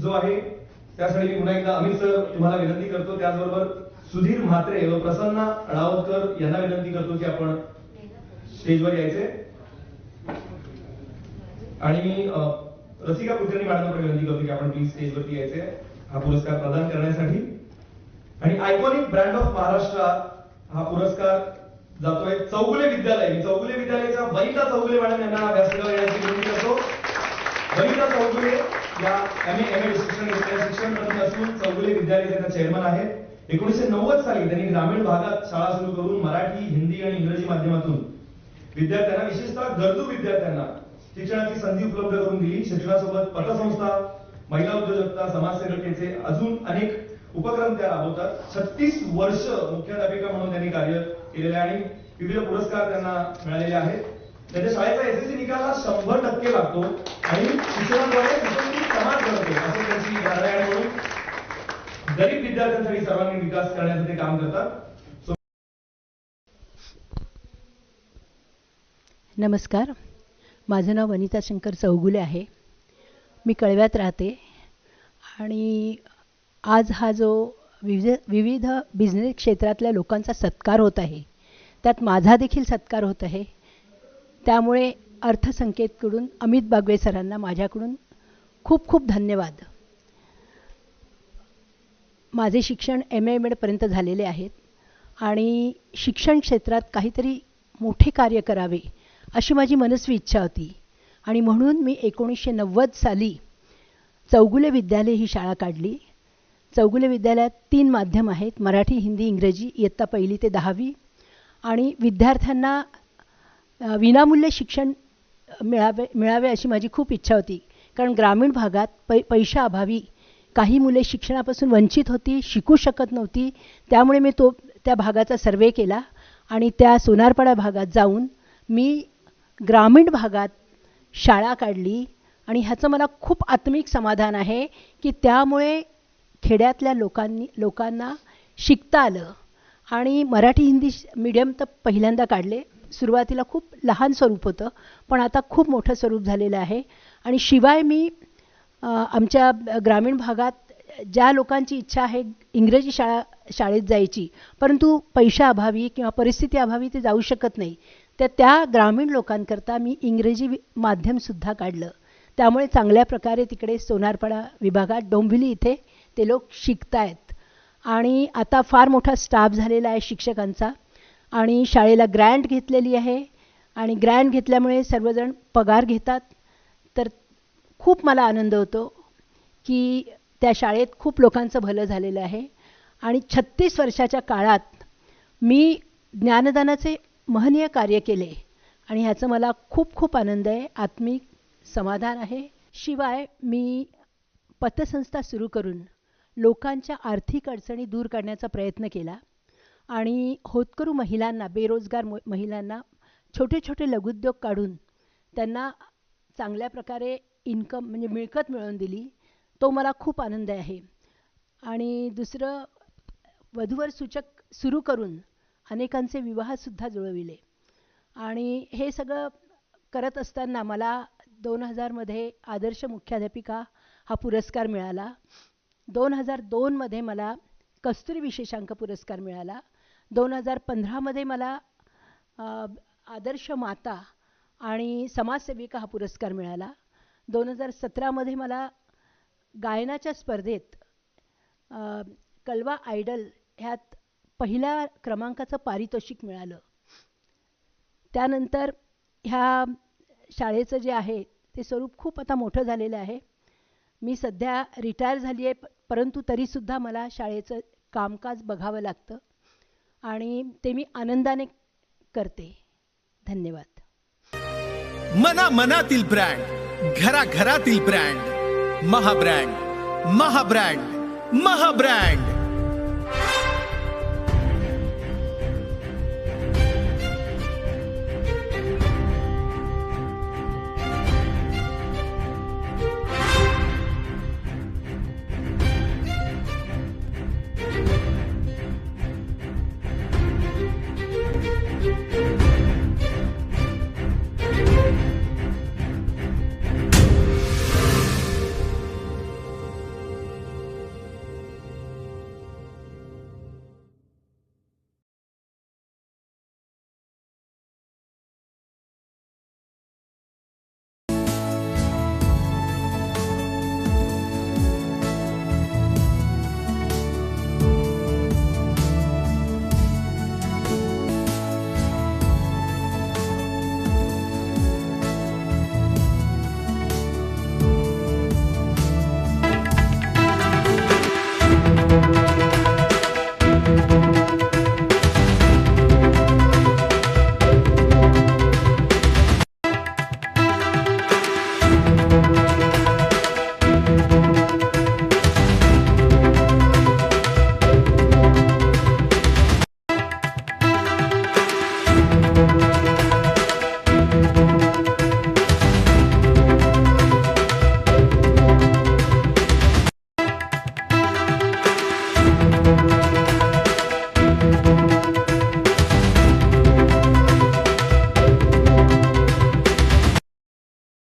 जो आहे त्यासाठी मी पुन्हा एकदा अमित सर तुम्हाला विनंती करतो, त्याचबरोबर सुधीर म्हात्रे व प्रसन्ना रावतकर यांना विनंती करतो की आपण स्टेजवर यायचे आणि मी रसिका कुलकर्णी मॅडमला विनंती करतो की आपण प्लीज स्टेजवरती यायचे हा पुरस्कार प्रदान करण्यासाठी। आणि आयकॉनिक ब्रँड ऑफ महाराष्ट्र हा पुरस्कार जातोय चौगुले विद्यालय। चौगुले विद्यालयाच्या वनिता चौगुले मॅडम यांना व्यासपीठावर येण्याची विनंती करतो। वनिता चौगुले या एम.ए. शिक्षण करत असून चौगुले विद्यालयाच्या चेअरमन आहेत। 1990 साली त्यांनी ग्रामीण भागात शाळा सुरू करून मराठी, हिंदी आणि इंग्रजी माध्यमातून विद्यार्थ्यांना, विशेषतः गरजू विद्यार्थ्यांना शिक्षणाची संधी उपलब्ध करून दिली। शिक्षणासोबत पतसंस्था, महिला उद्योजकता, समाजसेवकेचे अजून अनेक उपक्रम त्या राबवतात। 36 वर्ष मुख्याध्यापिका म्हणून त्यांनी कार्य केलेले आणि विविध पुरस्कार त्यांना मिळालेले आहेत। त्यांच्या शाळेचा एसएससी निकाल 100% लागतो आणि शिक्षणाद्वारे सुसंस्कृत समाज घडतो असे त्यांची धारणा आहे। म्हणून गरीब विद्यार्थ्यांसाठी सर्वांगीण विकास करण्याचं ते काम करतात। नमस्कार, माझं नाव वनिता शंकर चौगुले आहे। मी कळव्यात राहते आणि आज हा जो विविध बिझनेस क्षेत्रातल्या लोकांचा सत्कार होत आहे त्यात माझा देखील सत्कार होत आहे। त्यामुळे अर्थसंकेतकडून अमित बागवे सरांना माझ्याकडून खूप खूप धन्यवाद। माझे शिक्षण एम.ए. पर्यंत झालेले आहेत आणि शिक्षण क्षेत्रात काहीतरी मोठे कार्य करावे अशी माझी मनस्वी इच्छा होती आणि म्हणून मी 1990 साली चौगुले विद्यालय ही शाळा काढली। चौगुले विद्यालयात 3 माध्यम आहेत, मराठी, हिंदी, इंग्रजी, इयत्ता 1ली ते 10वी। आणि विद्यार्थ्यांना विनामूल्य शिक्षण मिळावे अशी माझी खूप इच्छा होती, कारण ग्रामीण भागात पैशाअभावी काही मुले शिक्षणापासून वंचित होती, शिकू शकत नव्हती। त्यामुळे मी त्या भागाचा सर्वे केला आणि त्या सोनारपाडा भागात जाऊन मी ग्रामीण भागात शाळा काढली आणि ह्याचं मला खूप आत्मिक समाधान आहे की त्यामुळे खेड्यातल्या लोकांना शिकता आलं। आणि मराठी हिंदी मीडियम तर पहिल्यांदा काढले। सुरुवातीला खूप लहान स्वरूप होतं, पण आता खूप मोठं स्वरूप झालेलं आहे। आणि शिवाय मी आमच्या ग्रामीण भागात ज्या लोकांची इच्छा आहे इंग्रजी शाळेत जायची, परंतु पैशाअभावी किंवा परिस्थितीअभावी ते जाऊ शकत नाही, त्या ग्रामीण लोकांकरता मी इंग्रजी माध्यमसुद्धा काढलं। त्यामुळे चांगल्या प्रकारे तिकडे सोनारपाडा विभागात डोंबिवली इथे ते लोक शिकतायत आणि आता फार मोठा स्टाफ झालेला आहे शिक्षकांचा। आणि शाळेला ग्रँट घेतलेली आहे आणि ग्रँट घेतल्यामुळे सर्वजण पगार घेतात। तर खूप मला आनंद होतो की त्या शाळेत खूप लोकांचं भलं झालेलं आहे। आणि 36 वर्षाच्या काळात मी ज्ञानदानाचे महनीय कार्य केले आणि ह्याचं मला खूप खूप आनंद आहे, आत्मिक समाधान आहे। शिवाय मी पतसंस्था सुरू करून लोकांच्या आर्थिक अडचणी दूर करण्याचा प्रयत्न केला आणि होतकरू महिलांना, बेरोजगार महिलांना छोटे छोटे लघुउद्योग काढून त्यांना चांगल्या प्रकारे इन्कम म्हणजे मिळकत मिळवून दिली। तो मला खूप आनंद आहे। आणि दुसरं, वधूवर सूचक सुरू करून अनेकांचे विवाहसुद्धा जुळविले। आणि हे सगळं करत असताना मला 2000 मध्ये आदर्श मुख्याध्यापिका हा पुरस्कार मिळाला। 2002 मध्ये मला कस्तुरी विशेषांक पुरस्कार मिळाला। 2015 मध्ये मला आदर्श माता आणि समाजसेविका हा पुरस्कार मिळाला। 2017 मध्ये मला गायनाच्या स्पर्धेत कलवा आयडल ह्यात पहिल्या क्रमांकाचं पारितोषिक मिळालं। त्यानंतर ह्या शाळेचं जे आहे ते स्वरूप खूप आता मोठं झालेलं आहे। मी सध्या रिटायर झाली आहे, परंतु तरीसुद्धा मला शाळेचं कामकाज बघावं लागतं आणि ते मी आनंदाने करते। धन्यवाद। मनामनातील ब्रँड, घराघरातील ब्रँड, महाब्रँड, महाब्रँड, महाब्रँड।